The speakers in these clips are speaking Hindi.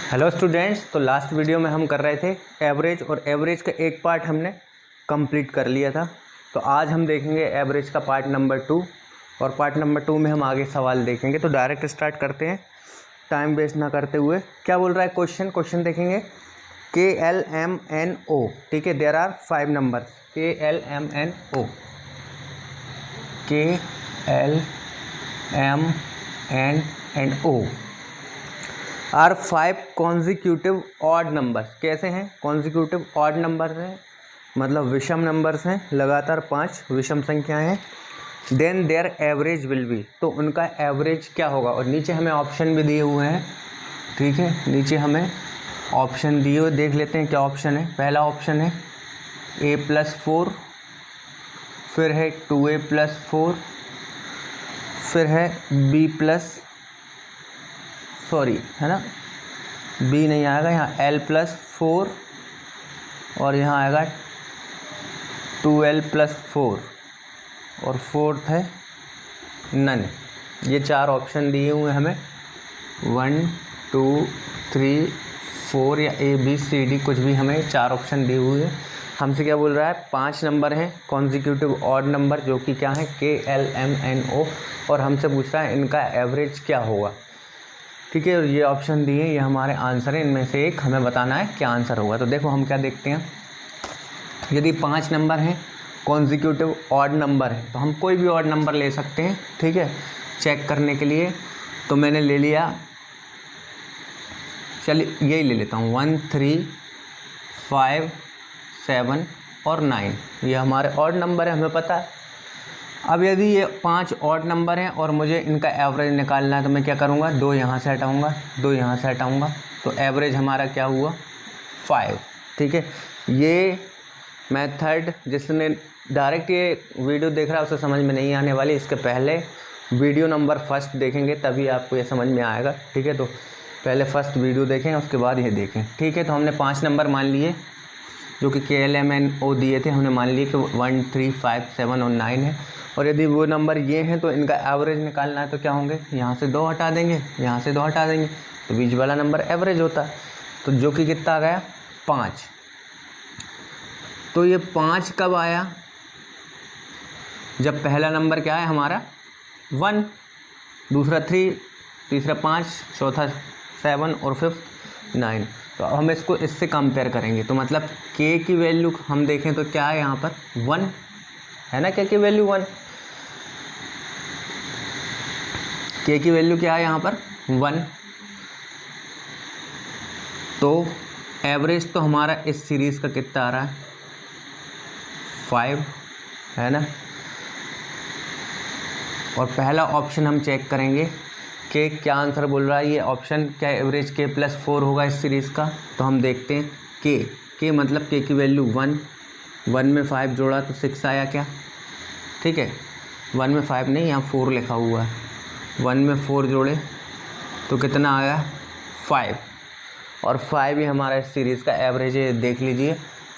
हेलो स्टूडेंट्स, तो लास्ट वीडियो में हम कर रहे थे एवरेज, और एवरेज का एक पार्ट हमने कंप्लीट कर लिया था। तो आज हम देखेंगे एवरेज का पार्ट नंबर 2, और पार्ट नंबर 2 में हम आगे सवाल देखेंगे। तो डायरेक्ट स्टार्ट करते हैं टाइम वेस्ट ना करते हुए। क्या बोल रहा है क्वेश्चन देखेंगे। KLMNO, ठीक है, there are 5 numbers. KLMNO, KLMNO are 5 consecutive odd numbers. कैसे हैं? कॉन्जिक्यूटिव ऑड नंबर्स हैं, मतलब विषम नंबर्स हैं, लगातार 5 विषम संख्याएं हैं। Then their average will be, तो उनका एवरेज क्या होगा। और नीचे हमें ऑप्शन भी दिए हुए हैं, ठीक है, नीचे हमें ऑप्शन दिए हुए, देख लेते हैं क्या ऑप्शन है। पहला ऑप्शन है A+4, फिर है 2A+4, फिर है है ना, B नहीं आएगा यहाँ, L+4, और यहाँ आएगा 2L+4, और फोर्थ है नन। ये 4 ऑप्शन दिए हुए हमें, 1 2 3 4 या ABCD कुछ भी, हमें 4 ऑप्शन दिए हुए हैं। हमसे क्या बोल रहा है, 5 नंबर हैं कॉन्जिक्यूटिव ऑड नंबर, जो कि क्या है KLMNO, और हमसे पूछ रहा है इनका एवरेज क्या होगा, ठीक है। और ये ऑप्शन दिए, ये हमारे आंसर है, इनमें से एक हमें बताना है क्या आंसर होगा। तो देखो हम क्या देखते हैं, यदि 5 नंबर हैं कॉन्जिक्यूटिव ऑड नंबर है, तो हम कोई भी ऑड नंबर ले सकते हैं, ठीक है, चेक करने के लिए। तो मैंने ले लिया, चलिए यही ले लेता हूँ, 1 3 5 7 और 9, ये हमारे ऑड नंबर है, हमें पता है। अब यदि ये 5 ऑड नंबर हैं और मुझे इनका एवरेज निकालना है, तो मैं क्या करूँगा, 2 यहाँ से हटाऊँगा, 2 यहाँ से हटाऊँगा, तो एवरेज हमारा क्या हुआ, 5, ठीक है। ये मेथड जिसने डायरेक्ट ये वीडियो देख रहा है उसे समझ में नहीं आने वाली, इसके पहले वीडियो नंबर फर्स्ट देखेंगे तभी आपको ये समझ में आएगा, ठीक है। तो पहले फर्स्ट वीडियो देखें, उसके बाद ये देखें, ठीक है। तो हमने 5 नंबर मान लिए जो कि KLMNO दिए थे, हमने मान लिए कि 1 3 5 7 और 9 है। और यदि वो नंबर ये हैं तो इनका एवरेज निकालना है, तो क्या होंगे, यहाँ से 2 हटा देंगे, यहाँ से 2 हटा देंगे, तो बीच वाला नंबर एवरेज होता है। तो जो कि कितना आ गया, 5। तो ये 5 कब आया, जब पहला नंबर क्या है हमारा 1, दूसरा 3, तीसरा 5, चौथा 7 और फिफ्थ 9। तो अब हम इसको इससे कंपेयर करेंगे, तो मतलब K की वैल्यू हम देखें तो क्या है यहाँ पर 1 है ना, K की वैल्यू 1, K की वैल्यू क्या है यहाँ पर 1। तो एवरेज तो हमारा इस सीरीज़ का कितना आ रहा है 5, है ना। और पहला ऑप्शन हम चेक करेंगे कि क्या आंसर बोल रहा है ये ऑप्शन, क्या एवरेज K+4 होगा इस सीरीज़ का। तो हम देखते हैं K मतलब K की वैल्यू 1 में 5 जोड़ा तो 6 आया क्या, ठीक है। 1 में 5 नहीं, यहाँ 4 लिखा हुआ है, 1 में 4 जोड़े तो कितना आया 5, और 5 ही हमारा इस सीरीज़ का एवरेज है, देख लीजिए।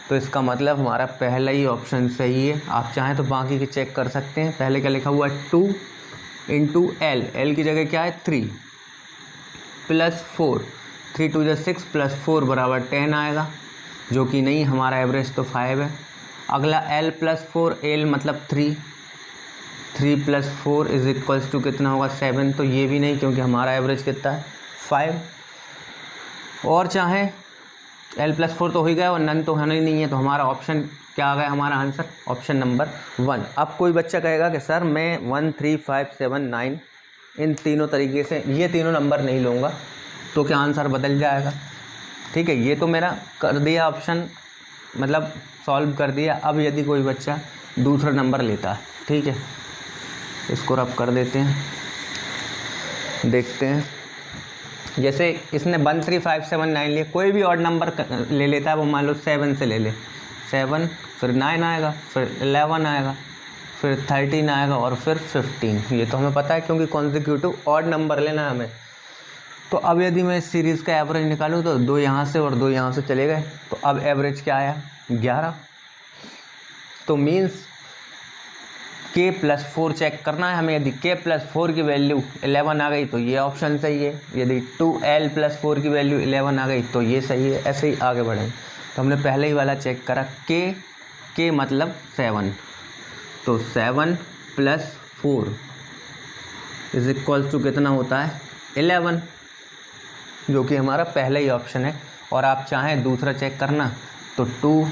तो इसका मतलब हमारा पहला ही ऑप्शन सही है। आप चाहें तो बाकी के चेक कर सकते हैं। पहले क्या लिखा हुआ है 2 × L की जगह क्या है 3 + 4, 3 2 6 + 4 = 10 आएगा, जो कि नहीं, हमारा एवरेज तो 5 है। अगला L+4, L मतलब 3 + 4 = कितना होगा 7, तो ये भी नहीं, क्योंकि हमारा एवरेज कितना है 5। और चाहे L+4 तो हो ही गया, और नन तो है ही नहीं है, तो हमारा ऑप्शन क्या आ गया, हमारा आंसर ऑप्शन नंबर 1। अब कोई बच्चा कहेगा कि सर मैं 1 3 5 7 9 इन तीनों तरीके से ये तीनों नंबर नहीं लूँगा, तो क्या आंसर बदल जाएगा, ठीक है। ये तो मेरा कर दिया ऑप्शन, मतलब सॉल्व कर दिया। अब यदि कोई बच्चा दूसरा नंबर लेता है, ठीक है, इसको रब कर देते हैं, देखते हैं। जैसे इसने 1 3 5 7 9 लिए, कोई भी ऑड नंबर ले लेता है, वो मान लो 7 से ले ले, 7 फिर 9 आएगा, फिर 11 आएगा, फिर 13 आएगा, और फिर 15। ये तो हमें पता है, क्योंकि कॉन्जिक्यूटिव ऑड नंबर लेना है हमें। तो अब यदि मैं इस सीरीज़ का एवरेज निकालूँ, तो 2 यहाँ से और 2 यहाँ से चले गए, तो अब एवरेज क्या आया 11। तो मीन्स k प्लस 4 चेक करना है हमें। यदि k प्लस 4 की वैल्यू 11 आ गई तो ये ऑप्शन सही है, यदि 2l प्लस 4 की वैल्यू 11 आ गई तो ये सही है। ऐसे ही आगे बढ़ें। तो हमने पहले ही वाला चेक करा, k मतलब 7, तो 7 प्लस 4 इज इक्वल्स टू कितना होता है 11, जो कि हमारा पहला ही ऑप्शन है। और आप चाहें दूसरा चेक करना तो 2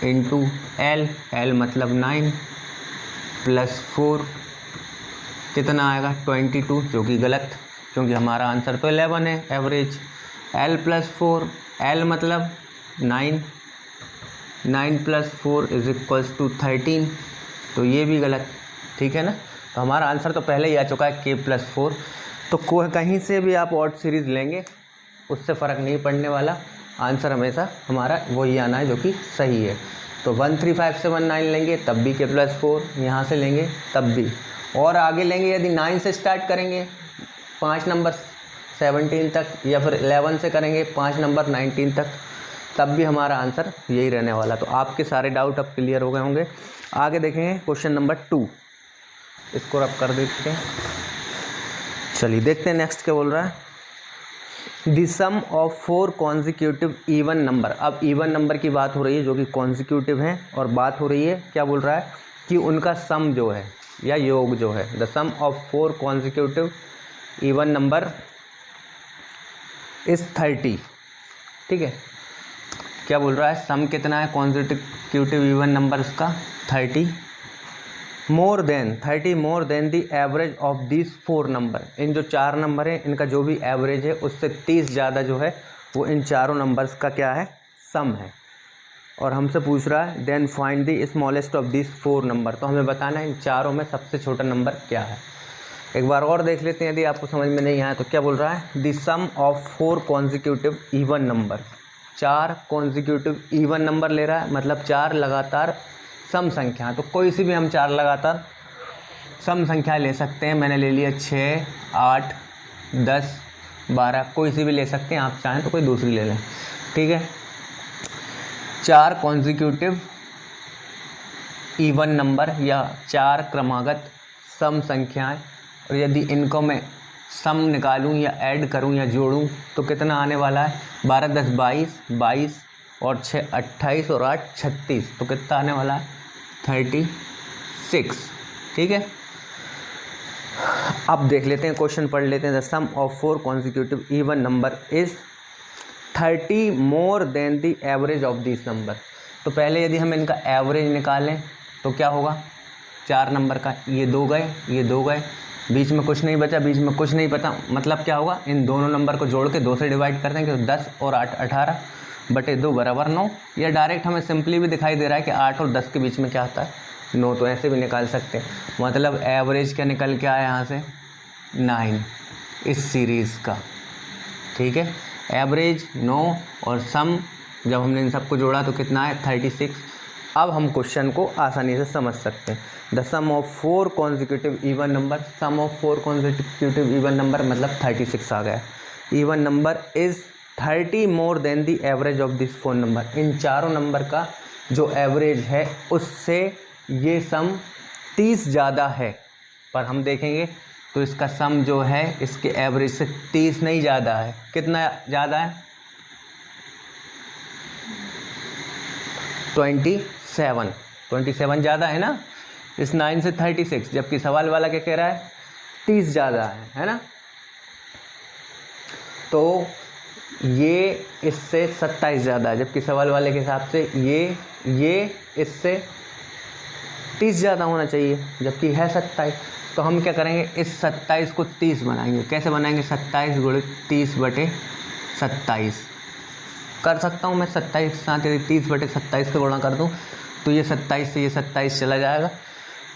इंटू l मतलब 9 प्लस 4 कितना आएगा 22, जो कि गलत, क्योंकि हमारा आंसर तो 11 है एवरेज। l प्लस 4, l मतलब 9 प्लस 4 इज इक्वल्स टू 13, तो ये भी गलत, ठीक है ना। तो हमारा आंसर तो पहले ही आ चुका है k प्लस 4। तो कहीं से भी आप ऑड सीरीज़ लेंगे उससे फ़र्क नहीं पड़ने वाला, आंसर हमेशा हमारा वही आना है जो कि सही है। तो 1 3 5 7 9 लेंगे तब भी k प्लस 4, यहाँ से लेंगे तब भी, और आगे लेंगे यदि 9 से स्टार्ट करेंगे 5 नंबर 17 तक, या फिर 11 से करेंगे 5 नंबर 19 तक, तब भी हमारा आंसर यही रहने वाला। तो आपके सारे डाउट अब क्लियर हो गए होंगे। आगे देखेंगे क्वेश्चन नंबर 2, इसको रब कर देते हैं। चलिए देखते हैं नेक्स्ट क्या बोल रहा है। The sum of 4 consecutive even number. अब इवन नंबर की बात हो रही है जो कि कॉन्जिक्यूटिव हैं, और बात हो रही है क्या बोल रहा है कि उनका सम जो है या योग जो है, the sum of 4 consecutive even number is 30, ठीक है। क्या बोल रहा है, सम कितना है कॉन्जिक्यूटिव इवन नंबर्स का 30 more than the average of this 4 number. इन जो 4 नंबर हैं इनका जो भी एवरेज है उससे 30 ज़्यादा जो है वो इन चारों नंबर्स का क्या है, सम है। और हमसे पूछ रहा है then find the smallest of this 4 number. तो हमें बताना है इन चारों में सबसे छोटा नंबर क्या है। एक बार और देख लेते हैं, यदि आपको समझ में नहीं आया तो क्या बोल रहा है, the sum of 4 consecutive even number. 4 consecutive even number ले रहा है, मतलब 4 लगातार सम संख्या। तो कोई सी भी हम 4 लगातार सम संख्या ले सकते हैं। मैंने ले लिया 6 8 10 12, कोई सी भी ले सकते हैं, आप चाहें तो कोई दूसरी ले लें, ठीक है। 4 कॉन्जिक्यूटिव इवन नंबर या 4 क्रमागत सम संख्याएं, और यदि इनको मैं सम निकालूं या ऐड करूं या जोड़ूं तो कितना आने वाला है, 12 10 22 और 6 28 और 8 36, तो कितना आने वाला है 36, ठीक है। अब देख लेते हैं, क्वेश्चन पढ़ लेते हैं। The sum of 4 consecutive even number is 30 more than the average of this number. तो पहले यदि हम इनका एवरेज निकालें तो क्या होगा, 4 नंबर का ये 2 गए, बीच में कुछ नहीं बचा, बीच में कुछ नहीं बचा, मतलब क्या होगा, इन दोनों नंबर को जोड़ के 2 से डिवाइड कर देंगे तो 10 और 8 18 बटे 2 बराबर 9। या डायरेक्ट हमें सिंपली भी दिखाई दे रहा है कि 8 और 10 के बीच में क्या आता है 9, तो ऐसे भी निकाल सकते हैं। मतलब एवरेज क्या निकल के आया यहाँ से 9 इस सीरीज़ का, ठीक है। एवरेज 9 और सम जब हमने इन सबको जोड़ा तो कितना है 36। अब हम क्वेश्चन को आसानी से समझ सकते हैं। The sum of 4 consecutive even number, sum of 4 consecutive even number मतलब 36 आ गया। Even number is 30 more than the average of this 4 number. इन चारों नंबर का जो एवरेज है उससे ये सम 30 ज़्यादा है, पर हम देखेंगे तो इसका सम जो है इसके एवरेज से 30 नहीं ज़्यादा है। कितना ज़्यादा है 27 ज़्यादा है ना इस 9 से 36, जबकि सवाल वाला क्या कह रहा है 30 ज़्यादा है ना। तो ये इससे 27 ज़्यादा है, जबकि सवाल वाले के हिसाब से ये इससे 30 ज़्यादा होना चाहिए, जबकि है 27। तो हम क्या करेंगे, इस 27 को 30 बनाएंगे। कैसे बनाएंगे, 27 गुणित 30 बटे 27 कर सकता हूँ मैं। 27 के साथ यदि 30 बटे 27 पे गुणा कर दूँ तो ये 27 से ये 27 चला जाएगा,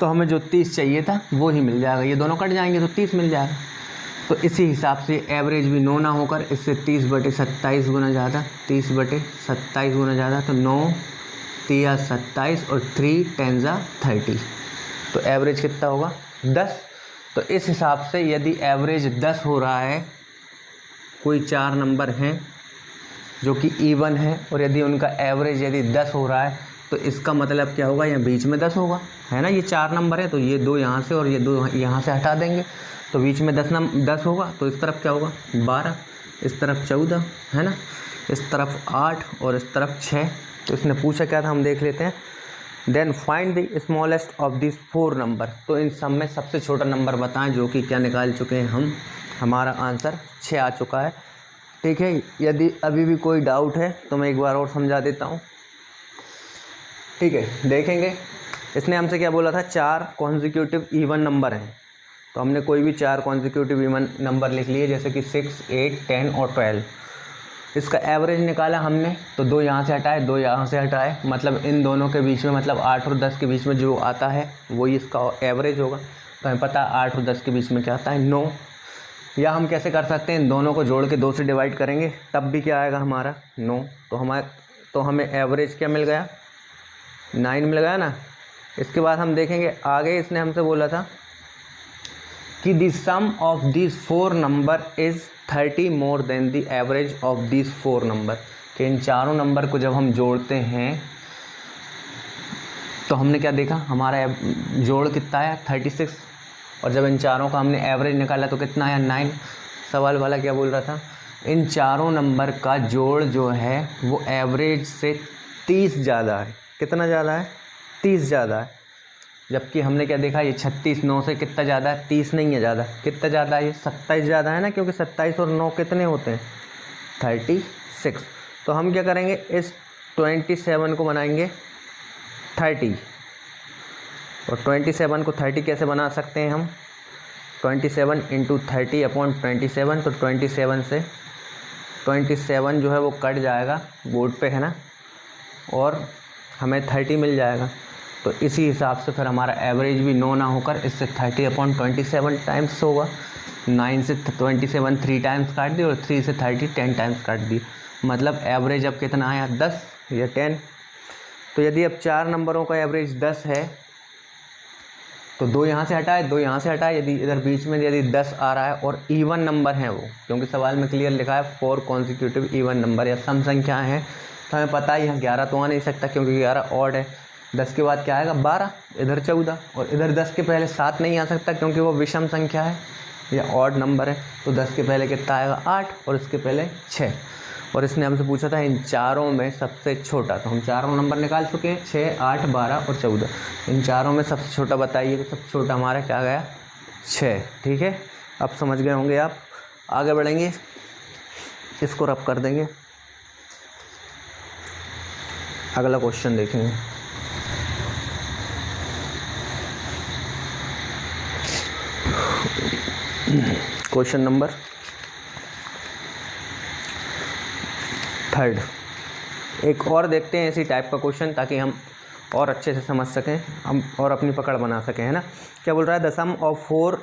तो हमें जो 30 चाहिए था वो ही मिल जाएगा। ये दोनों कट जाएंगे तो 30 मिल जाएगा। तो इसी हिसाब से एवरेज भी 9 ना होकर इससे 30 बटे 27 गुना ज़्यादा, 30 बटे 27 गुना ज़्यादा, तो 9 3 27 और 3 10 30, तो एवरेज कितना होगा 10। तो इस हिसाब से यदि एवरेज 10 हो रहा है, कोई 4 नंबर हैं जो कि इवन है और यदि उनका एवरेज यदि 10 हो रहा है तो इसका मतलब क्या होगा, यहाँ बीच में 10 होगा, है ना। ये 4 नंबर है तो ये 2 यहाँ से और ये 2 यहाँ से हटा देंगे तो बीच में 10 होगा। तो इस तरफ क्या होगा 12, इस तरफ 14, है ना, इस तरफ 8 और इस तरफ 6। तो इसने पूछा क्या था, हम देख लेते हैं। Then find the smallest of this 4 number. तो इन सब में सबसे छोटा नंबर बताएं, जो कि क्या निकाल चुके हैं हम। हमारा आंसर 6 आ चुका है। ठीक है, यदि अभी भी कोई डाउट है तो मैं एक बार और समझा देता हूँ। ठीक है, देखेंगे इसने हमसे क्या बोला था, 4 कॉन्जिक्यूटिव इवन नंबर हैं। तो हमने कोई भी 4 कॉन्जिक्यूटिव इवन नंबर लिख लिए, जैसे कि 6, 8, 10 और 12। इसका एवरेज निकाला हमने, तो 2 यहाँ से हटाए, 2 यहाँ से हटाए, मतलब इन दोनों के बीच में, मतलब 8 और 10 के बीच में जो आता है वही इसका एवरेज होगा। तो हमें पता है 8 और 10 के बीच में क्या आता है 9। या हम कैसे कर सकते हैं, इन दोनों को जोड़ के 2 से डिवाइड करेंगे तब भी क्या आएगा हमारा 9। तो हमें एवरेज क्या मिल गया 9 मिल गया ना। इसके बाद हम देखेंगे आगे, इसने हमसे बोला था कि the sum of this 4 number is 30 more than the average of this 4 number. कि इन चारों नंबर को जब हम जोड़ते हैं तो हमने क्या देखा, हमारा जोड़ कितना आया 36, और जब इन चारों का हमने एवरेज निकाला तो कितना आया 9। सवाल वाला क्या बोल रहा था, इन चारों नंबर का जोड़ जो है वो एवरेज से 30 ज़्यादा है। कितना ज़्यादा है 30 ज़्यादा है। जबकि हमने क्या देखा, ये 36 9 से कितना ज़्यादा है 30 नहीं है ज़्यादा, कितना ज़्यादा है ये 27 ज़्यादा है ना, क्योंकि 27 और 9 कितने होते हैं 36। तो हम क्या करेंगे, इस 27 को बनाएंगे 30, और 27 को 30 कैसे बना सकते हैं हम, 27 इंटू 30 अपॉन 27। तो 27 से 27 जो है वो कट जाएगा बोर्ड पे, है ना, और हमें 30 मिल जाएगा। तो इसी हिसाब से फिर हमारा एवरेज भी 9 ना होकर इससे 30 अपॉन 27 टाइम्स होगा। 9 से 27 3 टाइम्स काट दी, और 3 से 30 10 टाइम्स काट दी। मतलब एवरेज अब कितना आया 10 या 10। तो यदि अब 4 नंबरों का एवरेज 10 है तो 2 यहाँ से हटाए, 2 यहाँ से हटाए, यदि इधर बीच में यदि 10 आ रहा है और इवन नंबर है वो, क्योंकि सवाल में क्लियर लिखा है 4 कॉन्जिक्यूटिव इवन नंबर या सम संख्या है, तो हमें पता है यहाँ 11 तो आ नहीं सकता क्योंकि 11 ऑड है। 10 के बाद क्या आएगा 12, इधर 14, और इधर 10 के पहले 7 नहीं आ सकता क्योंकि वो विषम संख्या है या ऑड नंबर है। तो 10 के पहले कितना आएगा 8, और इसके पहले 6। और इसने हमसे पूछा था इन चारों में सबसे छोटा, तो हम चारों नंबर निकाल चुके हैं 6, 8, 12 और 14। इन चारों में सबसे छोटा बताइए, तो सबसे छोटा हमारा क्या गया 6। ठीक है, अब समझ गए होंगे आप। आगे बढ़ेंगे, इसको रब कर देंगे, अगला क्वेश्चन देखेंगे। Question number 3। एक और देखते हैं इसी टाइप का क्वेश्चन, ताकि हम और अच्छे से समझ सकें, हम और अपनी पकड़ बना सकें, है ना। क्या बोल रहा है, the sum of 4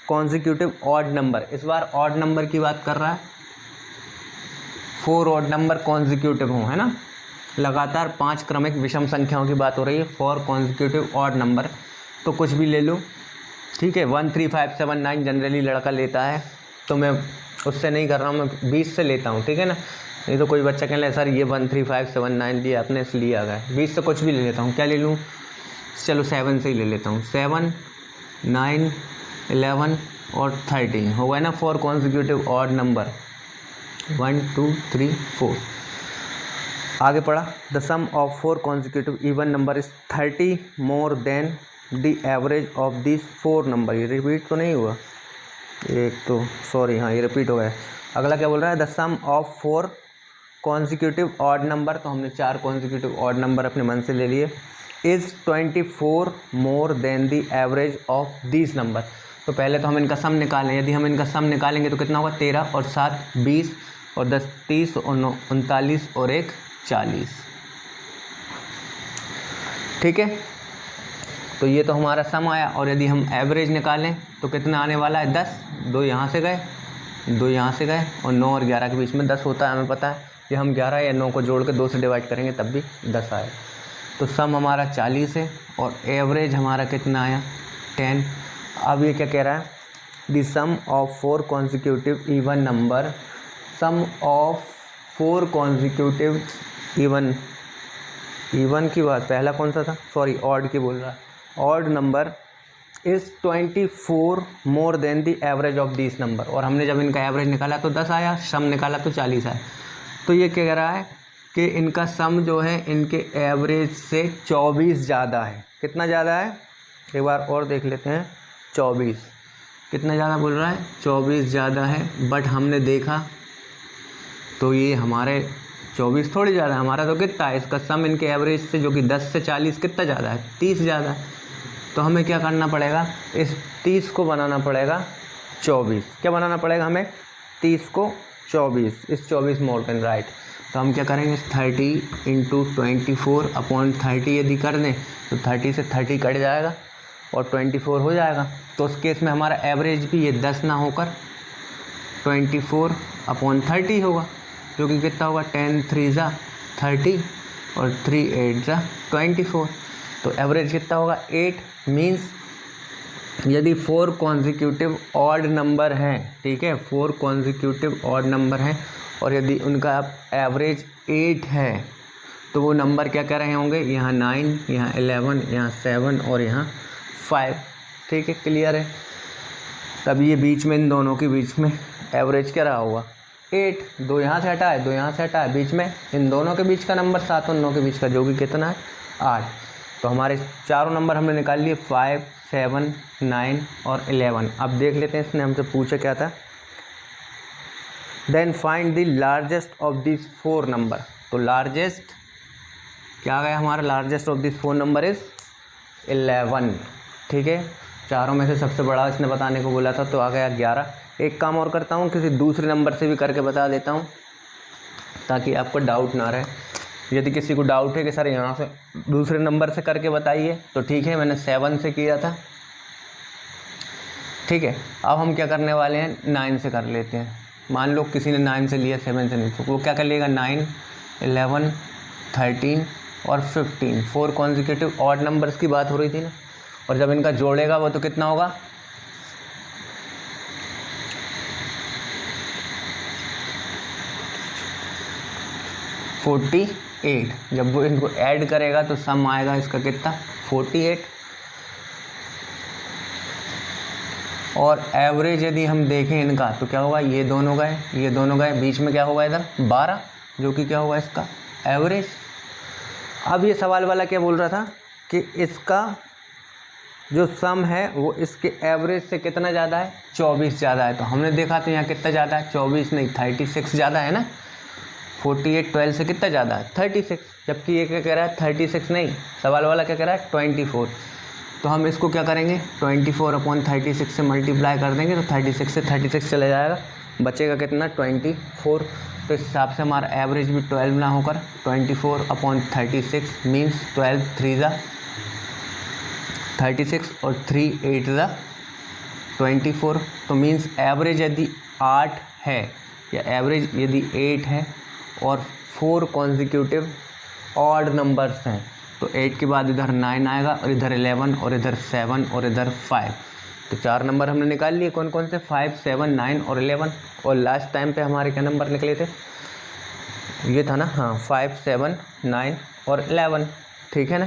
consecutive odd number. इस बार ऑड नंबर की बात कर रहा है, 4 ऑड नंबर कॉन्जिक्यूटिव हों, है ना, लगातार 5 क्रमिक विषम संख्याओं की बात हो रही है। 4 कॉन्जिक्यूटिव ऑड नंबर, तो कुछ भी ले लूँ, ठीक है। 1 3 5 7 9 जनरली लड़का लेता है, तो मैं उससे नहीं कर रहा हूँ, मैं 20 से लेता हूँ, ठीक है ना। नहीं तो कोई बच्चा कहने सर ये 1 3 5 7 9 दिया आपने इसलिए आ गया। 20 से कुछ भी ले लेता हूँ। क्या ले लूँ, चलो 7 से ही ले लेता हूँ। 7 9 11 और 13 हो गए ना 4 कॉन्जिक्यूटिव ऑड नंबर। 1 2 3 4। आगे पढ़ा, the sum of 4 consecutive even number is 30 more than the average of this 4 number. ये रिपीट तो नहीं हुआ, एक तो सॉरी, हाँ ये रिपीट हो गया। अगला क्या बोल रहा है, the sum of 4 consecutive odd number, तो हमने 4 कॉन्जिक्यूटिव ऑड नंबर अपने मन से ले लिए, is 24 more than the average of this number. तो पहले तो हम इनका सम निकालें। यदि हम इनका सम निकालेंगे तो कितना होगा 13 और 7 20 और 10 30 और 9 39 और 1 40। ठीक है, तो ये तो हमारा सम आया। और यदि हम एवरेज निकालें तो कितना आने वाला है 10। 2 यहाँ से गए, 2 यहाँ से गए, और 9 और 11 के बीच में 10 होता है, हमें पता है। ये हम 11 या 9 को जोड़ के 2 से डिवाइड करेंगे तब भी 10 आए। तो सम हमारा 40 है और एवरेज हमारा कितना आया 10। अब ये क्या कह रहा है, the sum of 4 consecutive even number, sum of 4 consecutive even even की बात, पहला कौन सा था, सॉरी ऑड की बोल रहा है। Odd number is 24 more than the average of this number, और हमने जब इनका एवरेज निकाला तो 10 आया, सम निकाला तो 40 आया। तो ये क्या कह रहा है कि इनका सम जो है इनके एवरेज से 24 ज़्यादा है। कितना ज़्यादा है, एक बार और देख लेते हैं। 24 कितना ज़्यादा बोल रहा है, 24 ज़्यादा है। बट हमने देखा तो ये हमारे 24 थोड़ी ज़्यादा है, हमारा तो कितना है, इसका सम इनके एवरेज से जो कि 10 से 40 कितना ज़्यादा है, 30 ज़्यादा है। तो हमें क्या करना पड़ेगा, इस 30 को बनाना पड़ेगा 24। क्या बनाना पड़ेगा हमें, 30 को 24, इस 24 मोर देन राइट। तो हम क्या करेंगे, 30 × 24/30 यदि कर दें तो 30 से 30 कट जाएगा और 24 हो जाएगा। तो उस केस में हमारा एवरेज भी ये 10 ना होकर 24/30 होगा, जो कि कितना होगा, 10 3 30 और 3 8 24। तो एवरेज कितना होगा, 8। मीन्स यदि 4 कॉन्जिक्यूटिव ऑड नंबर हैं, ठीक है, 4 कॉन्जिक्यूटिव ऑड नंबर हैं और यदि उनका एवरेज 8 है तो वो नंबर क्या कह रहे होंगे, यहाँ 9, यहाँ 11, यहाँ 7 और यहाँ 5। ठीक है, क्लियर है। तब ये बीच में, इन दोनों के बीच में एवरेज क्या रहा होगा, 8। 2 यहाँ से हटा है, 2 यहाँ से हटा है, बीच में इन दोनों के बीच का नंबर 7 और 9 के बीच का, जो कि कितना है, 8। तो हमारे चारों नंबर हमने निकाल लिए, 5, 7, 9 और 11। अब देख लेते हैं इसने हमसे पूछा क्या था, then find the largest of this 4 number. तो लार्जेस्ट क्या आ गया हमारा, largest of this 4 number is 11। ठीक है, चारों में से सबसे बड़ा इसने बताने को बोला था, तो आ गया 11। एक काम और करता हूँ, किसी दूसरे नंबर से भी करके बता देता हूँ ताकि आपको डाउट ना रहे। यदि किसी को डाउट है कि सर यहाँ से दूसरे नंबर से करके बताइए, तो ठीक है, मैंने 7 से किया था। ठीक है, अब हम क्या करने वाले हैं, 9 से कर लेते हैं। मान लो किसी ने 9 से लिया, 7 से नहीं, तो वो क्या कर लेगा, 9, 11, 13 और 15। 4 कॉन्जिक्यूटिव ऑड नंबर्स की बात हो रही थी ना, और जब इनका जोड़ेगा वो तो कितना होगा, 48। जब वो इनको ऐड करेगा तो सम आएगा इसका कितना, 48। और एवरेज यदि हम देखें इनका तो क्या होगा, ये दोनों गए, ये दोनों गए, बीच में क्या होगा इधर 12, जो कि क्या होगा इसका एवरेज। अब ये सवाल वाला क्या बोल रहा था कि इसका जो सम है वो इसके एवरेज से कितना ज़्यादा है, 24 ज़्यादा है। तो हमने देखा तो यहाँ कितना ज़्यादा है, 24 नहीं 36 ज़्यादा है ना। 48 12 से कितना ज़्यादा है, 36। जबकि ये क्या कह रहा है, 36 नहीं, सवाल वाला क्या कह रहा है, 24। तो हम इसको क्या करेंगे, 24/36 से मल्टीप्लाई कर देंगे तो 36 से 36 चला जाएगा, बचेगा कितना, 24। तो इस हिसाब से हमारा एवरेज भी 12 ना होकर 24/36 मीन्स 12 3 36 और 3 8 24। तो मीन्स एवरेज यदि 8 है या एवरेज यदि 8 है और 4 कॉन्जिक्यूटिव ऑड नंबर्स हैं, तो 8 के बाद इधर 9 आएगा और इधर 11 और इधर 7 और इधर 5। तो 4 नंबर हमने निकाल लिए, कौन कौन से, 5, 7, 9 और 11। और लास्ट टाइम पे हमारे क्या नंबर निकले थे, ये था ना, हाँ 5, 7, 9 और 11। ठीक है ना।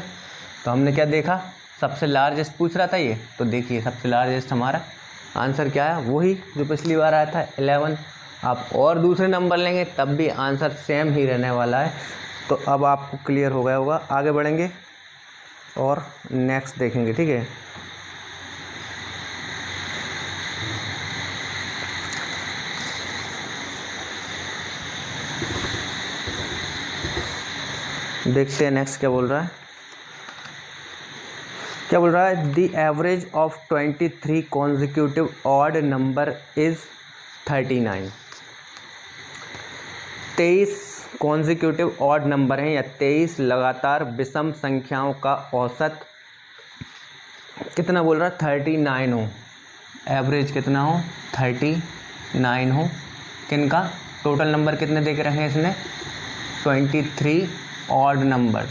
तो हमने क्या देखा, सबसे लार्जेस्ट पूछ रहा था ये, तो देखिए सबसे लार्जेस्ट हमारा आंसर क्या है, वही जो पिछली बार आया था 11। आप और दूसरे नंबर लेंगे तब भी आंसर सेम ही रहने वाला है। तो अब आपको क्लियर हो गया होगा, आगे बढ़ेंगे और नेक्स्ट देखेंगे। ठीक है, देखते हैं नेक्स्ट क्या बोल रहा है। क्या बोल रहा है, the average of 23 consecutive odd number is 39। 23 consecutive odd number हैं या 23 लगातार विषम संख्याओं का औसत कितना बोल रहा है, 39 हो। एवरेज कितना हो, 39 हो। किनका, टोटल नंबर कितने दे के रखे हैं इसने, 23 ऑड नंबर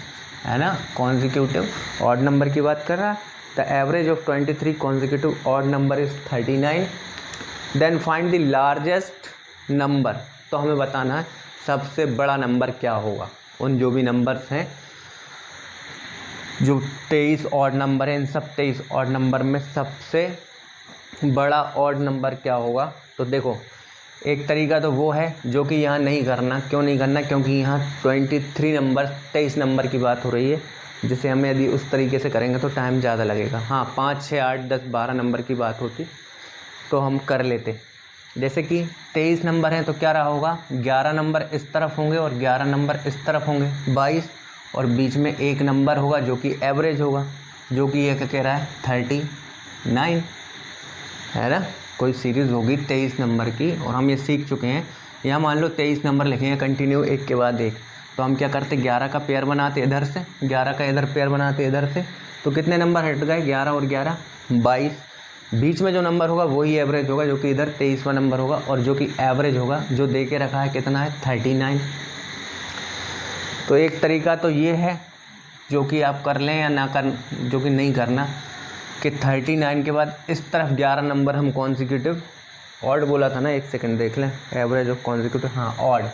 है ना, कॉन्जिक्यूटिव ऑड नंबर की बात कर रहा है। The average of 23 consecutive odd number is 39। Then find the largest number. तो हमें बताना है सबसे बड़ा नंबर क्या होगा, उन जो भी नंबर्स हैं जो 23 ऑड नंबर है, इन सब 23 ऑड नंबर में सबसे बड़ा ऑड नंबर क्या होगा। तो देखो एक तरीका तो वो है जो कि यहाँ नहीं करना। क्यों नहीं करना? क्योंकि यहाँ 23 नंबर की बात हो रही है, जिसे हमें यदि उस तरीके से करेंगे तो टाइम ज़्यादा लगेगा। हाँ 5, 6, 8, 10, 12 नंबर की बात होती तो हम कर लेते। जैसे कि 23 नंबर हैं तो क्या रहा होगा, 11 नंबर इस तरफ होंगे और 11 नंबर इस तरफ होंगे, 22, और बीच में एक नंबर होगा जो कि एवरेज होगा, जो कि ये क्या कह रहा है 39 है ना। कोई सीरीज़ होगी 23 नंबर की और हम ये सीख चुके हैं। यहाँ मान लो 23 नंबर लिखेंगे कंटिन्यू एक के बाद एक, तो हम क्या करते 11 का पेयर बनाते इधर से, 11 का इधर पेयर बनाते इधर से, तो कितने नंबर हट गए 11 और 11 22। बीच में जो नंबर होगा वही एवरेज होगा, जो कि इधर 23वां नंबर होगा, और जो कि एवरेज होगा जो दे के रखा है कितना है 39। तो एक तरीका तो ये है जो कि आप कर लें या ना कर, जो कि नहीं करना, कि 39 के बाद इस तरफ 11 नंबर हम कॉन्जिक्यूटिव ऑड बोला था ना, एक सेकंड देख लें, एवरेज ऑफ कॉन्जिक्यूटिव, हाँ ऑड।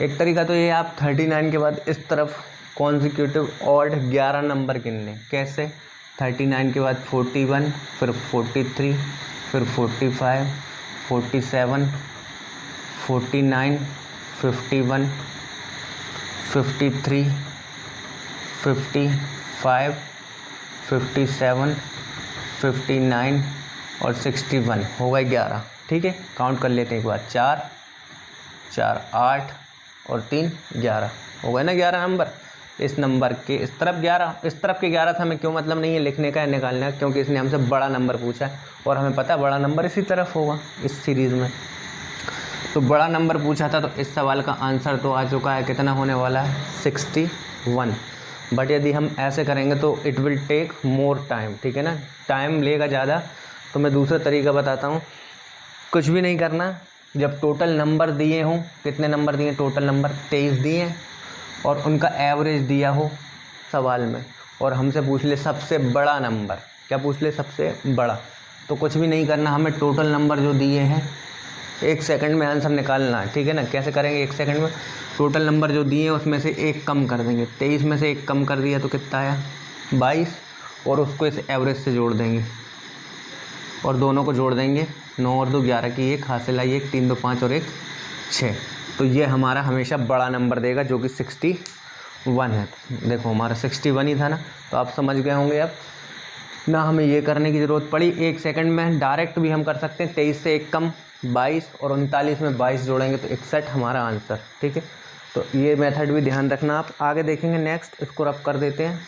एक तरीका तो ये आप 39 के बाद इस तरफ कॉन्जिक्यूटिव ऑड 11 नंबर गिन लें। कैसे? 39 के बाद 41, फिर 43, फिर 45, 47, 49, 51, 53, 55, 57, 59 और 61 हो गए 11। ठीक है, काउंट कर लेते हैं एक बार, 4, 4, 8 और 3 11 हो गए ना 11 नंबर। इस नंबर के इस तरफ 11, इस तरफ के 11 था, हमें क्यों मतलब नहीं है लिखने का या निकालने का, क्योंकि इसने हमसे बड़ा नंबर पूछा है और हमें पता है बड़ा नंबर इसी तरफ होगा इस सीरीज़ में। तो बड़ा नंबर पूछा था, तो इस सवाल का आंसर तो आ चुका है, कितना होने वाला है 61। बट यदि हम ऐसे करेंगे तो it will take more time, ठीक है ना, टाइम लेगा ज़्यादा। तो मैं दूसरा तरीका बताता हूँ, कुछ भी नहीं करना। जब टोटल नंबर दिए हों, कितने नंबर दिए, टोटल नंबर 23 दिए हैं और उनका एवरेज दिया हो सवाल में, और हमसे पूछ ले सबसे बड़ा नंबर, क्या पूछ ले सबसे बड़ा, तो कुछ भी नहीं करना, हमें टोटल नंबर जो दिए हैं 1 सेकंड में आंसर निकालना है। ठीक है ना, कैसे करेंगे 1 सेकंड में, टोटल नंबर जो दिए हैं उसमें से एक कम कर देंगे, 23 में से एक कम कर दिया तो कितना आया 22, और उसको इस एवरेज से जोड़ देंगे और दोनों को जोड़ देंगे, 9 और 2 11 की एक हासिल आई, 1 3 2 5 और 1 6। तो ये हमारा हमेशा बड़ा नंबर देगा जो कि 61 है। देखो हमारा 61 ही था ना, तो आप समझ गए होंगे अब ना, हमें ये करने की ज़रूरत पड़ी। 1 सेकंड में डायरेक्ट भी हम कर सकते हैं, 23 से एक कम 22 और 39 में 22 जोड़ेंगे तो 61 हमारा आंसर। ठीक है, तो ये मेथड भी ध्यान रखना। आप आगे देखेंगे नेक्स्ट, इसको रब कर देते हैं।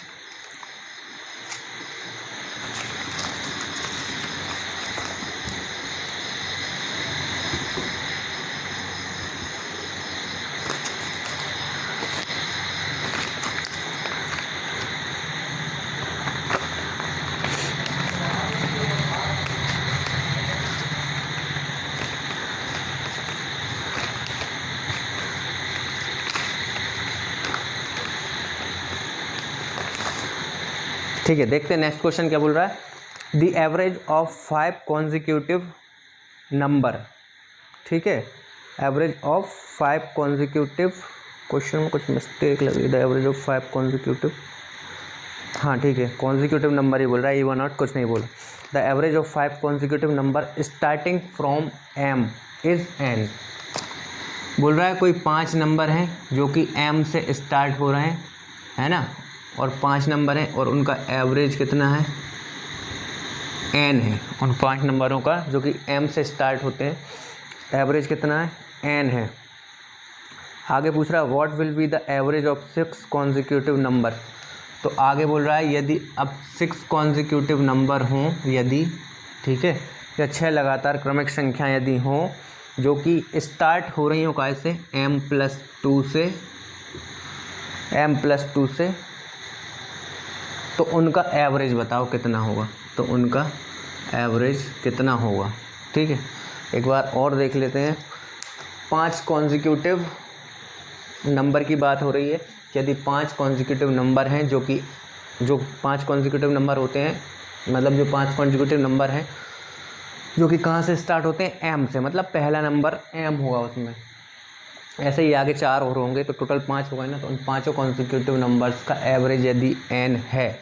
ठीक है, देखते हैं नेक्स्ट क्वेश्चन क्या बोल रहा है। The average of 5 consecutive number, ठीक है, एवरेज ऑफ 5 कॉन्जिक्यूटिव, क्वेश्चन में कुछ मिस्टेक लगी, द एवरेज ऑफ 5 कॉन्जिक्यूटिव, हाँ ठीक है कॉन्जिक्यूटिव नंबर ही बोल रहा है, इवन नॉट कुछ नहीं बोला। The average of 5 consecutive number starting from m is n, बोल रहा है कोई 5 नंबर हैं जो कि m से स्टार्ट हो रहे हैं, है ना, और 5 नंबर हैं और उनका एवरेज कितना है n है। उन 5 नंबरों का जो कि m से स्टार्ट होते हैं, एवरेज कितना है n है। आगे पूछ रहा है what will be the average of 6 consecutive number. तो आगे बोल रहा है यदि अब 6 कॉन्जिक्यूटिव नंबर हों, यदि, ठीक है, या 6 लगातार क्रमिक संख्याएँ यदि हों जो कि स्टार्ट हो रही हो कैसे m+2 से, तो उनका एवरेज बताओ कितना होगा, तो उनका एवरेज कितना होगा। ठीक है, एक बार और देख लेते हैं। 5 कॉन्जिक्यूटिव नंबर की बात हो रही है, यदि 5 कॉन्जिक्यूटिव नंबर हैं जो 5 कॉन्जिक्यूटिव नंबर होते हैं, मतलब जो 5 कॉन्जिक्यूटिव नंबर हैं जो कि कहाँ से स्टार्ट होते हैं m से, मतलब पहला नंबर m होगा उसमें, ऐसे ही आगे 4 और होंगे तो टोटल 5 हो गए ना। तो उन पाँचों कॉन्सिक्यूटिव नंबर्स का एवरेज यदि n है,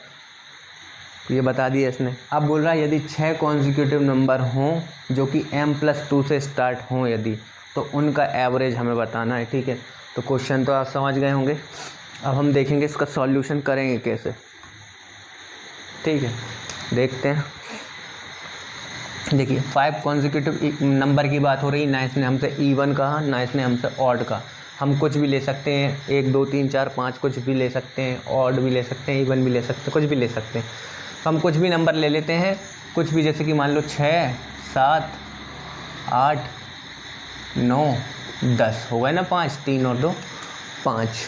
ये बता दिया इसने। अब बोल रहा है यदि 6 कॉन्सिक्यूटिव नंबर हों जो कि m+2 से स्टार्ट हों यदि, तो उनका एवरेज हमें बताना है। ठीक है, तो क्वेश्चन तो आप समझ गए होंगे। अब हम देखेंगे इसका सॉल्यूशन करेंगे कैसे। ठीक है, देखते हैं। देखिए 5 कॉन्सिक्यूटिव नंबर की बात हो रही, ना इसने हमसे इवन कहा ना इसने हमसे ऑड कहा। हम कुछ भी ले सकते हैं, 1 2 3 4 5 कुछ भी ले सकते हैं, ऑड भी ले सकते हैं, इवन भी ले सकते हैं, कुछ भी ले सकते हैं। तो हम कुछ भी नंबर ले लेते हैं, कुछ भी, जैसे कि मान लो 6 7 8 9 10 हो गए ना, 5 3 और 2 5।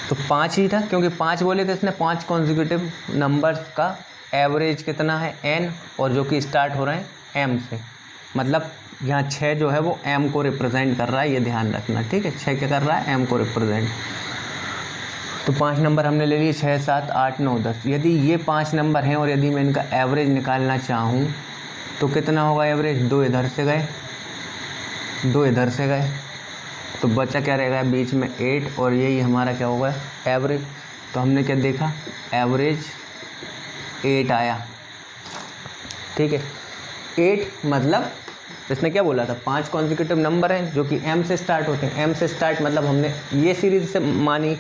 तो 5 ही था, क्योंकि 5 बोले तो इसने 5 कॉन्सिक्यूटिव नंबर्स का एवरेज कितना है n, और जो कि स्टार्ट हो रहे हैं m से। मतलब यहाँ 6 जो है वो m को रिप्रेजेंट कर रहा है, ये ध्यान रखना। ठीक है, 6 क्या कर रहा है, m को रिप्रेजेंट। तो 5 नंबर हमने ले लिए, 6 7 8 9 10। यदि ये 5 नंबर हैं और यदि मैं इनका एवरेज निकालना चाहूँ तो कितना होगा एवरेज? 2 इधर से गए, 2 इधर से गए, तो बचा क्या रहेगा बीच में 8, और यही हमारा क्या होगा एवरेज। तो हमने क्या देखा, एवरेज 8 आया। ठीक है, 8 मतलब इसने क्या बोला था, 5 कॉन्सिक्यूटिव नंबर हैं जो कि m से स्टार्ट होते हैं। m से स्टार्ट मतलब हमने ये सीरीज से मानी,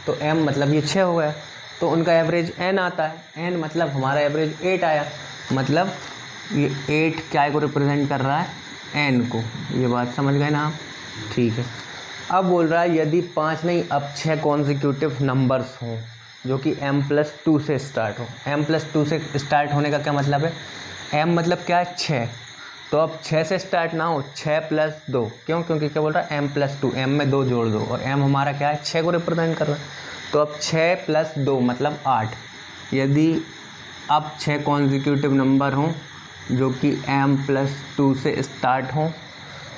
तो m मतलब ये 6 हो गया, तो उनका एवरेज n आता है। n मतलब हमारा एवरेज 8 आया, मतलब ये 8 क्या को रिप्रेजेंट कर रहा है, n को। ये बात समझ गए ना आप? ठीक है। अब बोल रहा है यदि 5 नहीं अब 6 कॉन्सिक्यूटिव नंबर्स हों जो कि m+2 से स्टार्ट हो। m+2 से स्टार्ट होने का क्या मतलब है, m मतलब क्या है 6, तो अब 6 से स्टार्ट ना हो, 6 + 2। क्यों? क्योंकि क्या बोल रहा है m+2, m में 2 जोड़ दो, और m हमारा क्या है 6 को रिप्रेजेंट कर रहा है। तो अब 6 + 2 मतलब 8। यदि अब 6 कॉन्सिक्यूटिव नंबर हों जो कि m+2 से स्टार्ट हों,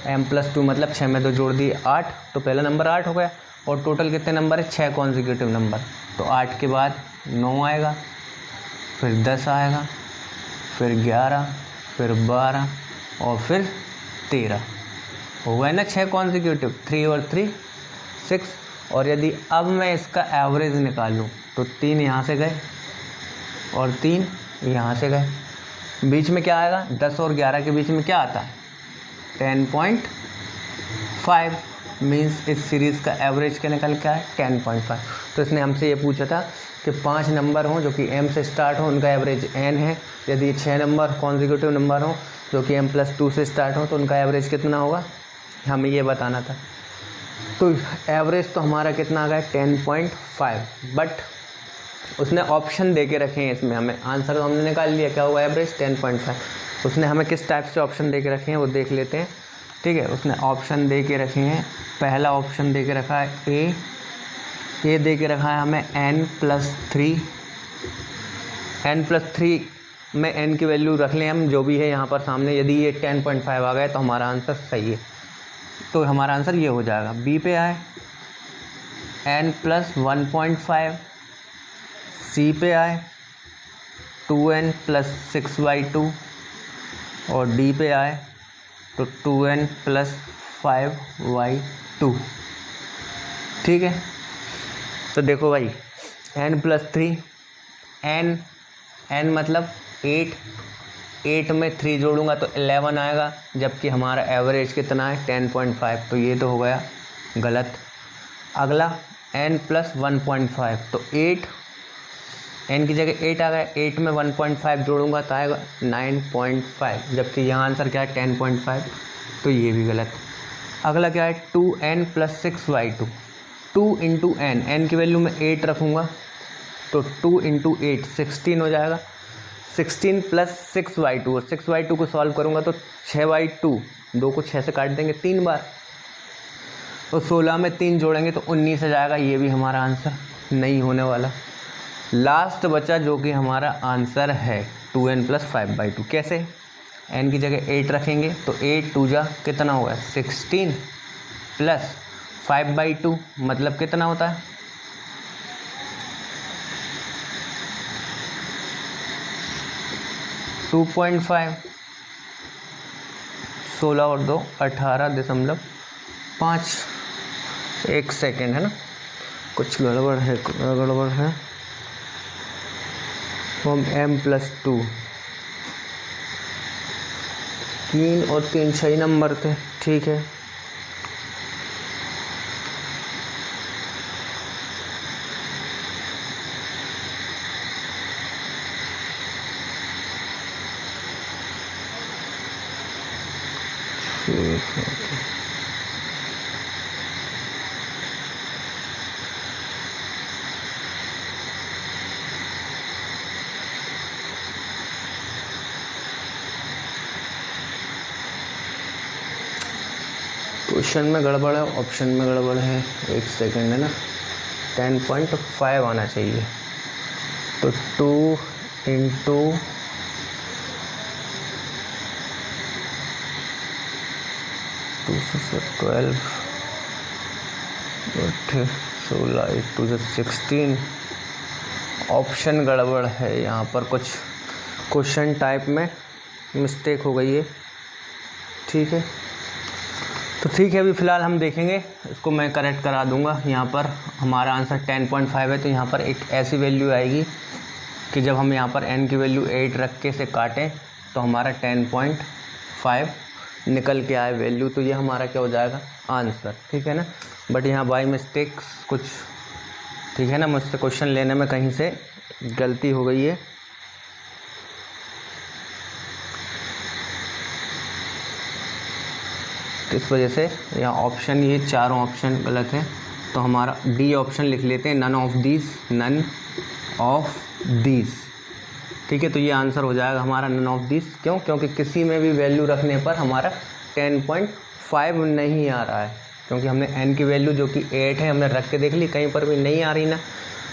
m+2 मतलब 6 में 2 जोड़ दिए 8, तो पहला नंबर 8 हो गया। और टोटल कितने नंबर है, 6 कॉन्सिक्यूटिव नंबर। तो 8 के बाद 9 आएगा, फिर 10 आएगा, फिर 11, फिर 12 और फिर 13। हो गए ना 6 कॉन्सिक्यूटिव, 3 और 3 6। और यदि अब मैं इसका एवरेज निकालूं तो 3 यहाँ से गए और 3 यहाँ से गए, बीच में क्या आएगा, 10 और 11 के बीच में क्या आता है 10.5। मीन्स इस सीरीज़ का एवरेज क्या निकल के आया 10.5। तो इसने हमसे ये पूछा था कि 5 नंबर हों जो कि m से स्टार्ट हो, उनका एवरेज n है। यदि 6 नंबर कॉन्सिक्यूटिव नंबर हों जो कि m+2 से स्टार्ट हो तो उनका एवरेज कितना होगा, हमें ये बताना था। तो एवरेज तो हमारा कितना आ गया 10.5, बट उसने ऑप्शन दे के रखे हैं इसमें, हमें आंसर तो हमने निकाल लिया क्या होगा एवरेज 10.5। उसने हमें किस टाइप से ऑप्शन दे के रखे हैं वो देख लेते हैं। ठीक है, उसने ऑप्शन दे के रखे हैं, पहला ऑप्शन दे के रखा है ए दे के रखा है हमें n+3। n+3 में n की वैल्यू रख लें हम जो भी है यहाँ पर सामने। यदि ये 10.5 आ गया तो हमारा आंसर सही है, तो हमारा आंसर ये हो जाएगा। बी पे आए n+1.5, सी पे आए 2n + 6/2, और डी पे आए तो 2n + 5/2। ठीक है, तो देखो भाई n+3, n मतलब 8 में 3 जोड़ूंगा तो 11 आएगा, जबकि हमारा एवरेज कितना है 10.5, तो ये तो हो गया गलत। अगला n+1.5, तो 8, n की जगह 8 आ गया, 8 में 1.5 जोड़ूंगा तो आएगा 9.5, जबकि यहाँ आंसर क्या है 10.5, तो ये भी गलत। अगला क्या है 2n + 6/2। 2 × n की वैल्यू में 8 रखूँगा तो 2 × 8 16 हो जाएगा। 16 + 6/2, और 6/2 को सॉल्व करूँगा तो 6/2, 2 को 6 से काट देंगे 3 बार, तो 16 में 3 जोड़ेंगे तो 19 आ जाएगा। ये भी हमारा आंसर नहीं होने वाला। लास्ट बचा जो कि हमारा आंसर है 2n + 5/2। कैसे, n की जगह 8 रखेंगे तो 8 2 जा कितना होगा 16 + 5/2 मतलब कितना होता है 2.5। 16 और 2 18.5 5, 1 सेकेंड है ना, कुछ गड़बड़ है हम m+2 3 और 3 सही नंबर थे, ठीक है। क्वेश्चन में गड़बड़ है, ऑप्शन में गड़बड़ है, 1 सेकेंड है ना, 10.5 आना चाहिए। तो 2 × 2 से 12, 16, 8 2 से 16। ऑप्शन गड़बड़ है, यहाँ पर कुछ क्वेश्चन टाइप में मिस्टेक हो गई है, ठीक है। तो ठीक है, अभी फ़िलहाल हम देखेंगे, इसको मैं करेक्ट करा दूंगा। यहाँ पर हमारा आंसर 10.5 है, तो यहाँ पर एक ऐसी वैल्यू आएगी कि जब हम यहाँ पर n की वैल्यू 8 रख के से काटें तो हमारा 10.5 निकल के आए वैल्यू, तो ये हमारा क्या हो जाएगा आंसर, ठीक है ना। बट यहाँ बाई मिस्टेक्स कुछ, ठीक है ना, मुझसे क्वेश्चन लेने में कहीं से गलती हो गई है। इस वजह से यहाँ ऑप्शन, ये चारों ऑप्शन गलत है, तो हमारा डी ऑप्शन लिख लेते हैं, नन ऑफ दीज, ठीक है। तो ये आंसर हो जाएगा हमारा नन ऑफ दीज। क्यों? क्योंकि किसी में भी वैल्यू रखने पर हमारा 10.5 नहीं आ रहा है, क्योंकि हमने n की वैल्यू जो कि 8 है हमने रख के देख ली, कहीं पर भी नहीं आ रही ना,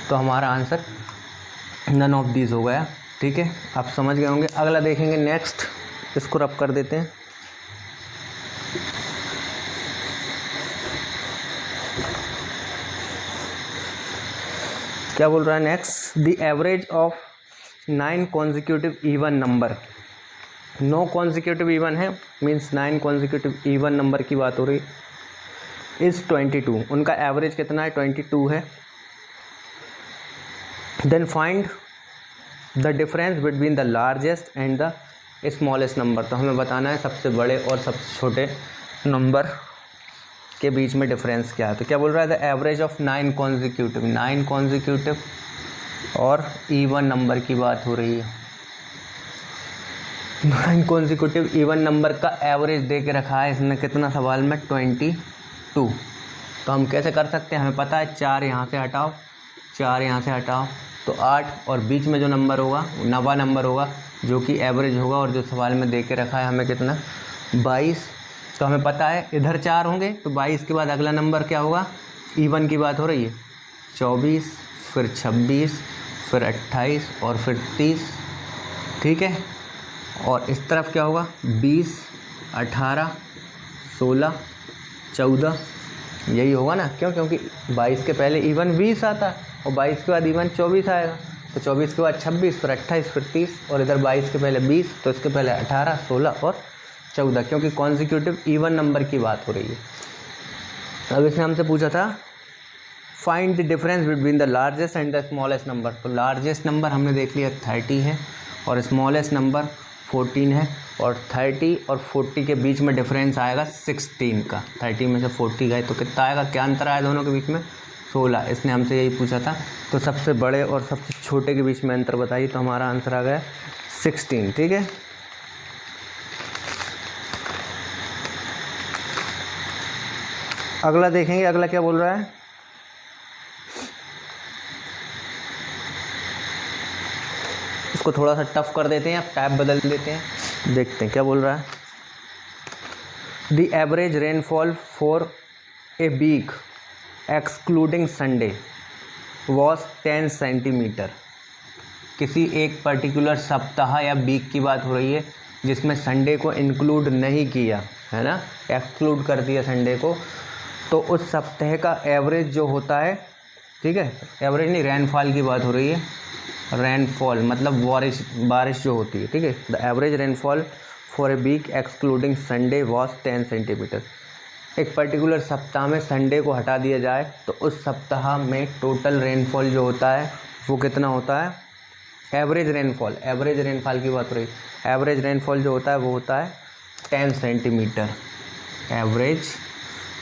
तो हमारा आंसर नन ऑफ दीज हो गया, ठीक है। आप समझ गए होंगे। अगला देखेंगे नेक्स्ट, इसको रब कर देते हैं। क्या बोल रहा है next, the average of 9 consecutive even number, 9 consecutive even है, मीन्स 9 कॉन्जिक्यूटिव इवन नंबर की बात हो रही, इज़ 22। उनका एवरेज कितना है? 22 है। Then find the difference between the largest and the smallest number. तो हमें बताना है सबसे बड़े और सबसे छोटे नंबर के बीच में डिफरेंस क्या है। तो क्या बोल रहा है, द एवरेज ऑफ 9 कॉन्जिक्यूटिव और इवन नंबर की बात हो रही है। 9 कॉन्जिक्यूटिव इवन नंबर का एवरेज दे के रखा है इसने कितना सवाल में, 22। तो हम कैसे कर सकते हैं, हमें पता है 4 यहाँ से हटाओ, 4 यहाँ से हटाओ तो 8, और बीच में जो नंबर होगा नवा नंबर होगा जो कि एवरेज होगा, और जो सवाल में दे के रखा है हमें कितना, 22। तो हमें पता है इधर 4 होंगे, तो 22 के बाद अगला नंबर क्या होगा, इवन की बात हो रही है, 24, फिर 26, फिर 28 और फिर 30, ठीक है। और इस तरफ क्या होगा, 20, 18, 16, 14, यही होगा ना। क्यों? क्योंकि 22 के पहले इवन 20 आता है और 22 के बाद इवन 24 आएगा, तो 24 के बाद 26, फिर 28, फिर 30, और इधर 22 के पहले 20, तो इसके पहले 18, 16 और 14, क्योंकि कॉन्जिक्यूटिव इवन नंबर की बात हो रही है। अब इसने हमसे पूछा था find the difference between the largest and the smallest number. तो लार्जेस्ट नंबर हमने देख लिया 30 है और स्मॉलेस्ट नंबर 14 है, और 30 और 40 के बीच में डिफरेंस आएगा 16 का। 30 में से 40 गए तो कितना आएगा, क्या अंतर आया दोनों के बीच में, 16। इसने हमसे यही पूछा था। तो सबसे बड़े और सबसे छोटे के बीच में अंतर बताइए, तो हमारा आंसर आ गया 16, ठीक है। अगला देखेंगे, अगला क्या बोल रहा है, इसको थोड़ा सा टफ कर देते हैं, अब टाइप बदल देते हैं, देखते हैं क्या बोल रहा है। The average rainfall for a week excluding Sunday was 10 centimetre. किसी एक पर्टिकुलर सप्ताह या वीक की बात हो रही है जिसमें संडे को इंक्लूड नहीं किया है ना, एक्सक्लूड कर दिया संडे को, तो उस सप्ताह का एवरेज जो होता है, ठीक है, एवरेज नहीं, रेनफॉल की बात हो रही है, रेनफॉल मतलब बारिश जो होती है, ठीक है। The average rainfall for a week excluding Sunday was 10 centimetre. एक पर्टिकुलर सप्ताह में संडे को हटा दिया जाए तो उस सप्ताह में टोटल रेनफॉल जो होता है वो कितना होता है, एवरेज रेनफॉल की बात हो रही है। एवरेज रेनफॉल जो होता है वो होता है 10 centimetre average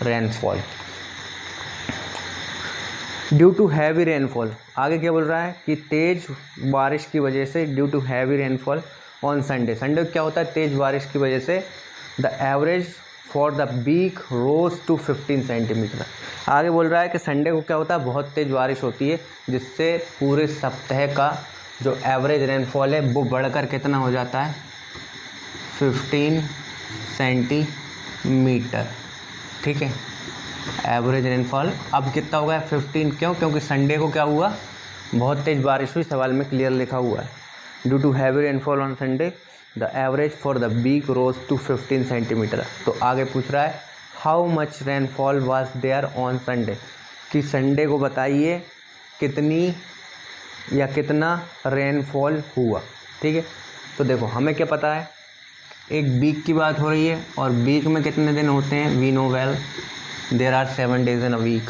rainfall due to heavy rainfall. आगे क्या बोल रहा है कि तेज़ बारिश की वजह से due to heavy rainfall on Sunday को क्या होता है, तेज़ बारिश की वजह से the average for the week rose to 15 centimetre. आगे बोल रहा है कि संडे को क्या होता है, बहुत तेज़ बारिश होती है जिससे पूरे सप्ताह का जो एवरेज रेनफॉल है वो बढ़कर कितना हो जाता है, 15 सेंटीमीटर। ठीक है, एवरेज रेनफॉल अब कितना हो गया 15, क्योंकि संडे को क्या हुआ, बहुत तेज़ बारिश हुई, सवाल में क्लियर लिखा हुआ है due to heavy rainfall on Sunday the average for the week rose to 15 centimetre. तो आगे पूछ रहा है how much rainfall was there on Sunday, कि संडे को बताइए कितनी या कितना रेनफॉल हुआ। ठीक है, तो देखो हमें क्या पता है, एक वीक की बात हो रही है और वीक में कितने दिन होते हैं, we know well there are 7 days in a week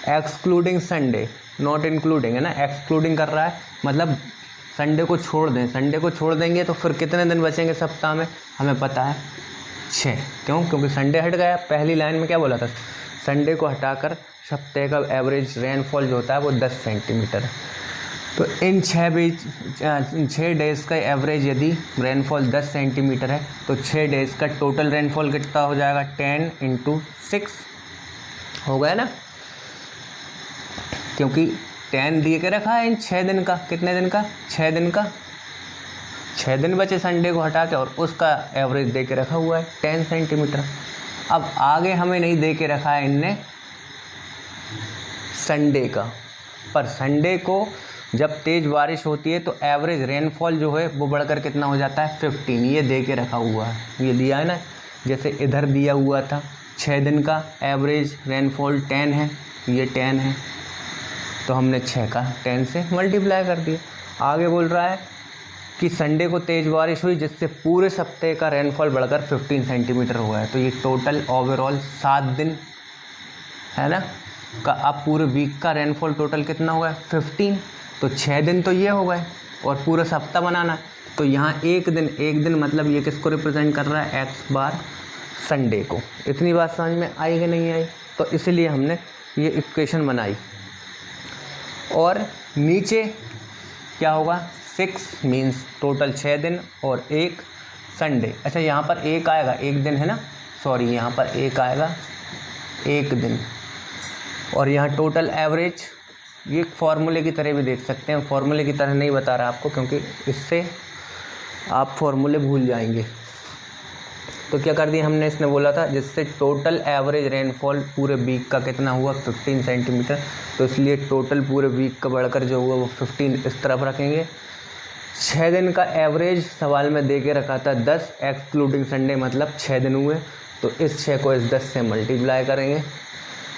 excluding Sunday, not including, है ना, एक्सक्लूडिंग कर रहा है, मतलब संडे को छोड़ दें, संडे को छोड़ देंगे तो फिर कितने दिन बचेंगे सप्ताह में, हमें पता है 6। क्योंकि संडे हट गया। पहली लाइन में क्या बोला था, संडे को हटाकर सप्ताह का एवरेज रेनफॉल जो होता है वो 10 सेंटीमीटर है। तो इन 6 डेज़ का एवरेज यदि रेनफॉल 10 सेंटीमीटर है तो 6 डेज़ का टोटल रेनफॉल कितना हो जाएगा, 10 × 6 हो गया ना, क्योंकि 10 दिए के रखा है इन 6 दिन का, कितने दिन का, 6 दिन का, 6 दिन बचे संडे को हटा के और उसका एवरेज दे के रखा हुआ है 10 सेंटीमीटर। अब आगे हमें नहीं दे के रखा है इनने संडे का, पर संडे को जब तेज़ बारिश होती है तो एवरेज रेनफॉल जो है वो बढ़कर कितना हो जाता है, 15, ये दे के रखा हुआ है, ये दिया है ना, जैसे इधर दिया हुआ था 6 दिन का एवरेज रेनफॉल 10 है, ये 10 है, तो हमने 6 का 10 से मल्टीप्लाई कर दिया। आगे बोल रहा है कि संडे को तेज़ बारिश हुई जिससे पूरे सप्ताह का रेनफॉल बढ़कर 15 सेंटीमीटर हुआ है, तो ये टोटल ओवरऑल 7 दिन है ना का, अब पूरे वीक का रेनफॉल टोटल कितना हुआ है, 15, तो 6 दिन तो ये हो गए और पूरा सप्ताह बनाना है, तो यहाँ एक दिन मतलब ये किसको रिप्रेजेंट कर रहा है, एक्स बार संडे को। इतनी बात समझ में आई कि नहीं आई, तो इसलिए हमने ये इक्वेशन बनाई। और नीचे क्या होगा, 6 मीन्स टोटल 6 दिन और 1 संडे। अच्छा यहाँ पर 1 आएगा, 1 दिन है ना, सॉरी यहाँ पर 1 आएगा, 1 दिन, और यहाँ टोटल एवरेज, ये फॉर्मूले की तरह भी देख सकते हैं, फॉर्मूले की तरह नहीं बता रहा आपको क्योंकि इससे आप फॉर्मूले भूल जाएंगे। तो क्या कर दिया हमने, इसने बोला था जिससे टोटल एवरेज रेनफॉल पूरे वीक का कितना हुआ, 15 सेंटीमीटर, तो इसलिए टोटल पूरे वीक का बढ़कर जो हुआ वो 15 इस तरफ रखेंगे। 6 दिन का एवरेज सवाल में दे के रखा था 10 एक्सक्लूडिंग संडे, मतलब 6 दिन हुए, तो इस 6 को इस 10 से मल्टीप्लाई करेंगे।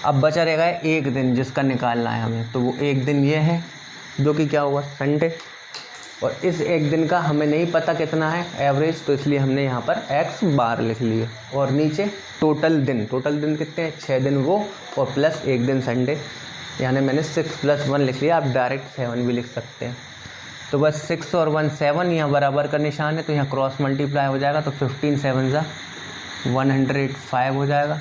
अब बचा रहेगा 1 दिन जिसका निकालना है हमें, तो वो 1 दिन ये है जो कि क्या हुआ, संडे, और इस 1 दिन का हमें नहीं पता कितना है एवरेज, तो इसलिए हमने यहाँ पर एक्स बार लिख लिए। और नीचे टोटल दिन कितने हैं, 6 दिन वो और प्लस 1 दिन संडे, यानी मैंने 6 + 1 लिख लिया, आप डायरेक्ट 7 भी लिख सकते हैं। तो बस 6 और 1 7, यहाँ बराबर का निशान है तो यहाँ क्रॉस मल्टीप्लाई हो जाएगा, तो 15 7 = 105 हो जाएगा,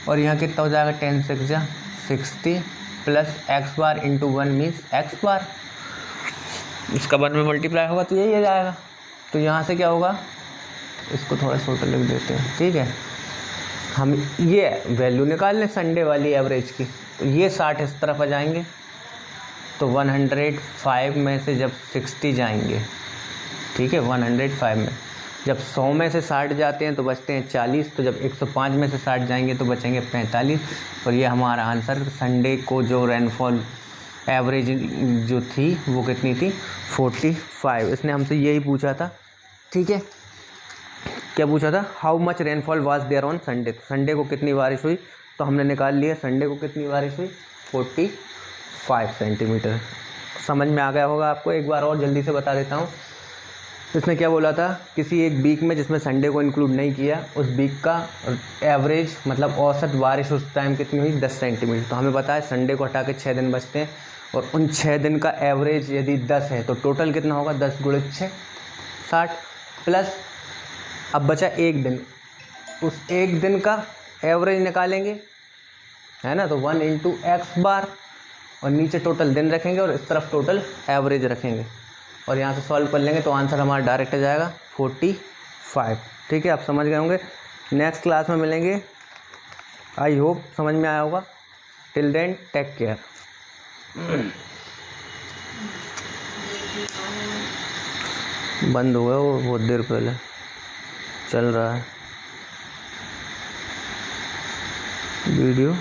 और यहाँ कितना हो जाएगा, 10 6 = 60 plus x bar into 1 means x बार, इसका 1 में मल्टीप्लाई होगा तो यही आ जाएगा। तो यहाँ से क्या होगा, इसको थोड़ा छोटा लिख देते हैं, ठीक है, हम ये वैल्यू निकाल लें संडे वाली एवरेज की, तो ये 60 इस तरफ आ जाएंगे, तो 105 में से जब 60 जाएंगे, ठीक है, 105 में जब 100 में से 60 जाते हैं तो बचते हैं 40, तो जब 105 में से 60 जाएंगे तो बचेंगे 45, और ये हमारा आंसर संडे को जो रेनफॉल एवरेज जो थी वो कितनी थी, 45। इसने हमसे यही पूछा था, ठीक है, क्या पूछा था, how much rainfall was there on Sunday, तो संडे को कितनी बारिश हुई, तो हमने निकाल लिया संडे को कितनी बारिश हुई, 45 सेंटीमीटर। समझ में आ गया होगा आपको, एक बार और जल्दी से बता देता हूँ इसने क्या बोला था, किसी एक वीक में जिसमें संडे को इंक्लूड नहीं किया, उस वीक का एवरेज मतलब औसत बारिश उस टाइम कितनी हुई 10 सेंटीमीटर। तो हमें पता है संडे को हटा के 6 दिन बचते हैं और उन 6 दिन का एवरेज यदि 10 है तो टोटल कितना होगा 10 × 6 60 प्लस अब बचा एक दिन, उस एक दिन का एवरेज निकालेंगे है ना। तो 1 × x बार और नीचे टोटल दिन रखेंगे और इस तरफ टोटल एवरेज रखेंगे और यहाँ से सॉल्व कर लेंगे तो आंसर हमारा डायरेक्ट आ जाएगा 45। ठीक है, आप समझ गए होंगे। नेक्स्ट क्लास में मिलेंगे। आई होप समझ में आया होगा। Till then take care. बंद हो गया वो बहुत देर पहले, चल रहा है वीडियो।